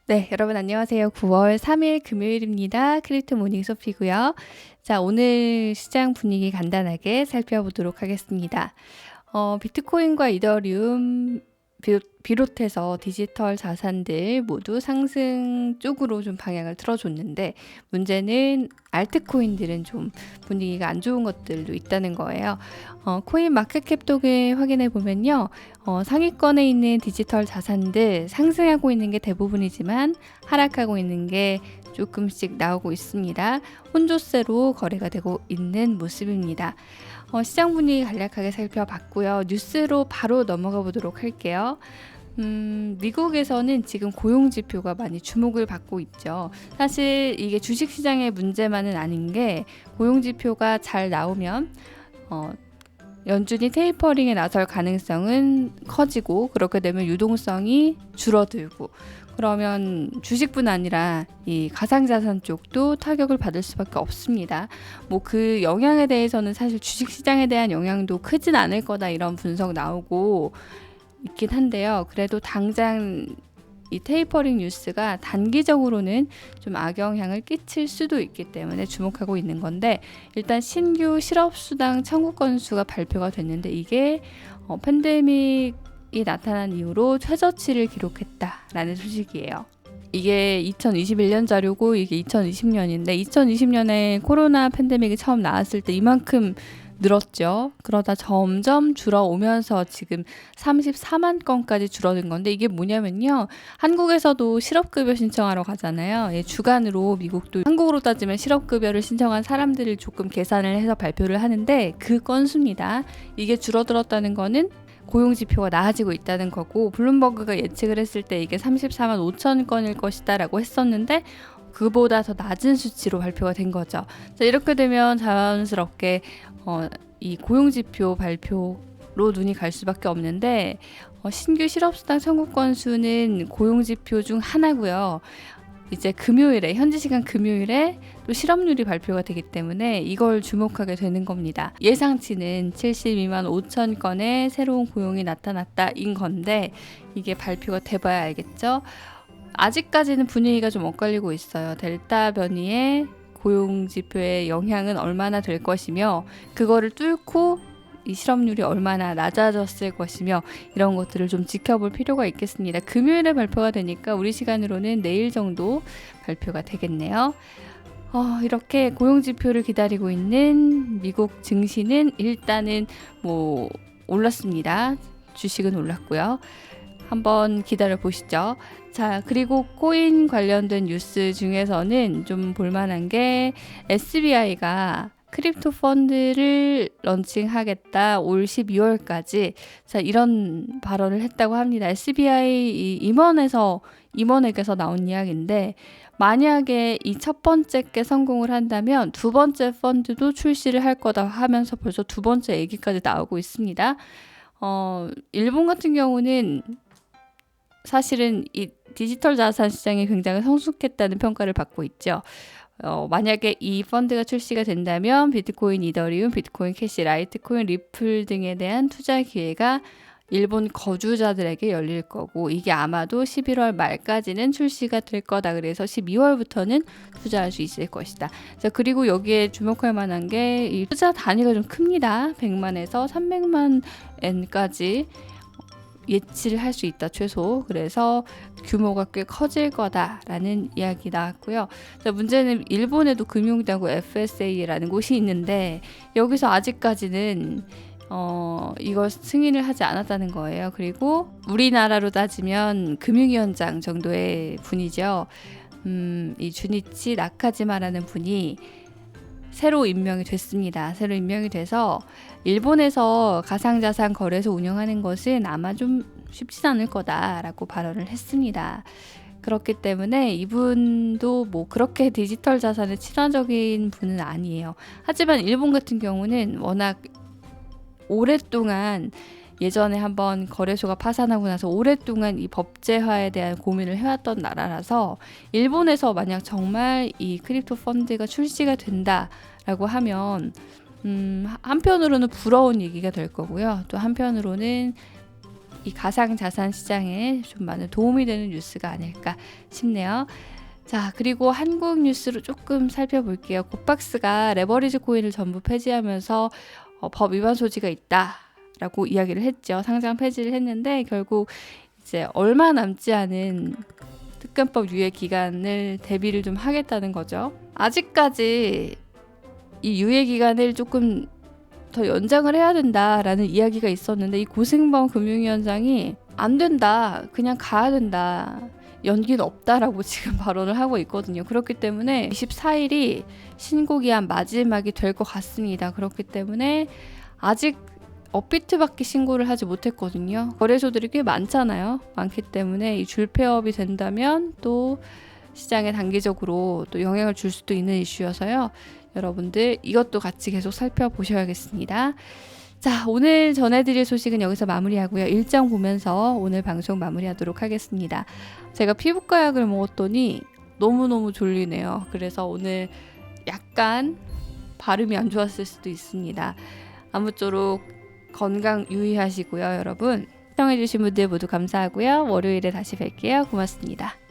네, 여러분 안녕하세요. 9월 3일 금요일입니다. 크립토 모닝 소피고요. 자, 오늘 시장 분위기 간단하게 살펴보도록 하겠습니다. 비트코인과 이더리움 비롯해서 디지털 자산들 모두 상승 쪽으로 좀 방향을 틀어줬는데, 문제는 알트코인들은 좀 분위기가 안 좋은 것들도 있다는 거예요. 코인 마켓캡 독일 확인해 보면요, 상위권에 있는 디지털 자산들 상승하고 있는 게 대부분이지만 하락하고 있는 게 조금씩 나오고 있습니다. 혼조세로 거래가 되고 있는 모습입니다. 시장 분위기 간략하게 살펴봤고요. 뉴스로 바로 넘어가 보도록 할게요. 미국에서는 지금 고용지표가 많이 주목을 받고 있죠. 사실 이게 주식시장의 문제만은 아닌 게, 고용지표가 잘 나오면 연준이 테이퍼링에 나설 가능성은 커지고, 그렇게 되면 유동성이 줄어들고, 그러면 주식뿐 아니라 이 가상자산 쪽도 타격을 받을 수밖에 없습니다. 뭐 그 영향에 대해서는 사실 주식시장에 대한 영향도 크진 않을 거다, 이런 분석 나오고 있긴 한데요. 그래도 당장 이 테이퍼링 뉴스가 단기적으로는 좀 악영향을 끼칠 수도 있기 때문에 주목하고 있는 건데, 일단 신규 실업수당 청구 건수가 발표가 됐는데, 이게 팬데믹이 나타난 이후로 최저치를 기록했다라는 소식이에요. 이게 2021년 자료고 이게 2020년인데, 2020년에 코로나 팬데믹이 처음 나왔을 때 이만큼 늘었죠. 그러다 점점 줄어오면서 지금 34만 건까지 줄어든 건데, 이게 뭐냐면요, 한국에서도 실업급여 신청하러 가잖아요. 주간으로 미국도 한국으로 따지면 실업급여를 신청한 사람들을 조금 계산을 해서 발표를 하는데, 그 건수입니다. 이게 줄어들었다는 거는 고용지표가 나아지고 있다는 거고, 블룸버그가 예측을 했을 때 이게 34만 5천 건일 것이다 라고 했었는데, 그보다 더 낮은 수치로 발표가 된 거죠. 자, 이렇게 되면 자연스럽게 이 고용지표 발표로 눈이 갈 수밖에 없는데, 신규 실업수당 청구 건수는 고용지표 중 하나고요. 이제 금요일에, 현지 시간 금요일에 또 실업률이 발표가 되기 때문에 이걸 주목하게 되는 겁니다. 예상치는 72만 5천 건의 새로운 고용이 나타났다인 건데, 이게 발표가 돼봐야 알겠죠. 아직까지는 분위기가 좀 엇갈리고 있어요. 델타 변이의 고용지표의 영향은 얼마나 될 것이며, 그거를 뚫고 이 실업률이 얼마나 낮아졌을 것이며, 이런 것들을 좀 지켜볼 필요가 있겠습니다. 금요일에 발표가 되니까 우리 시간으로는 내일 정도 발표가 되겠네요. 이렇게 고용지표를 기다리고 있는 미국 증시는 일단은 뭐 올랐습니다. 주식은 올랐고요. 한번 기다려 보시죠. 자, 그리고 코인 관련된 뉴스 중에서는 좀 볼만한 게, SBI가 크립토 펀드를 런칭하겠다, 올 12월까지. 자, 이런 발언을 했다고 합니다. SBI 임원에게서 나온 이야기인데, 만약에 이 첫 번째 게 성공을 한다면 두 번째 펀드도 출시를 할 거다 하면서 벌써 두 번째 얘기까지 나오고 있습니다. 일본 같은 경우는 사실은 이 디지털 자산 시장이 굉장히 성숙했다는 평가를 받고 있죠. 만약에 이 펀드가 출시가 된다면 비트코인, 이더리움, 비트코인 캐시, 라이트코인, 리플 등에 대한 투자 기회가 일본 거주자들에게 열릴 거고, 이게 아마도 11월 말까지는 출시가 될 거다. 그래서 12월부터는 투자할 수 있을 것이다. 자, 그리고 여기에 주목할 만한 게 이 투자 단위가 좀 큽니다. 100만에서 300만 엔까지 예치를 할 수 있다, 최소. 그래서 규모가 꽤 커질 거다라는 이야기 나왔고요. 자, 문제는 일본에도 금융당국 FSA라는 곳이 있는데, 여기서 아직까지는 이걸 승인을 하지 않았다는 거예요. 그리고 우리나라로 따지면 금융위원장 정도의 분이죠. 이 주니치 나카지마라는 분이 새로 임명이 됐습니다. 새로 임명이 돼서 일본에서 가상자산 거래소 운영하는 것은 아마 좀 쉽지 않을 거다라고 발언을 했습니다. 그렇기 때문에 이분도 뭐 그렇게 디지털 자산에 친화적인 분은 아니에요. 하지만 일본 같은 경우는 워낙 오랫동안, 예전에 한번 거래소가 파산하고 나서 오랫동안 이 법제화에 대한 고민을 해왔던 나라라서, 일본에서 만약 정말 이 크립토 펀드가 출시가 된다라고 하면 한편으로는 부러운 얘기가 될 거고요. 또 한편으로는 이 가상자산 시장에 좀 많은 도움이 되는 뉴스가 아닐까 싶네요. 자, 그리고 한국 뉴스로 조금 살펴볼게요. 곱박스가 레버리지 코인을 전부 폐지하면서 법 위반 소지가 있다라고 이야기를 했죠. 상장 폐지를 했는데 결국 이제 얼마 남지 않은 특검법 유예 기간을 대비를 좀 하겠다는 거죠. 아직까지 이 유예 기간을 조금 더 연장을 해야 된다라는 이야기가 있었는데 이 고승범 금융위원장이 안 된다, 그냥 가야 된다, 연기는 없다라고 지금 발언을 하고 있거든요. 그렇기 때문에 24일이 신고기한 마지막이 될 것 같습니다. 그렇기 때문에 아직 업비트밖에 신고를 하지 못했거든요. 거래소들이 꽤 많잖아요. 많기 때문에 이 줄폐업이 된다면 또 시장에 단기적으로 또 영향을 줄 수도 있는 이슈여서요. 여러분들 이것도 같이 계속 살펴보셔야겠습니다. 자, 오늘 전해드릴 소식은 여기서 마무리하고요. 일정 보면서 오늘 방송 마무리하도록 하겠습니다. 제가 피부과 약을 먹었더니 너무너무 졸리네요. 그래서 오늘 약간 발음이 안 좋았을 수도 있습니다. 아무쪼록 건강 유의하시고요, 여러분. 시청해주신 분들 모두 감사하고요. 월요일에 다시 뵐게요. 고맙습니다.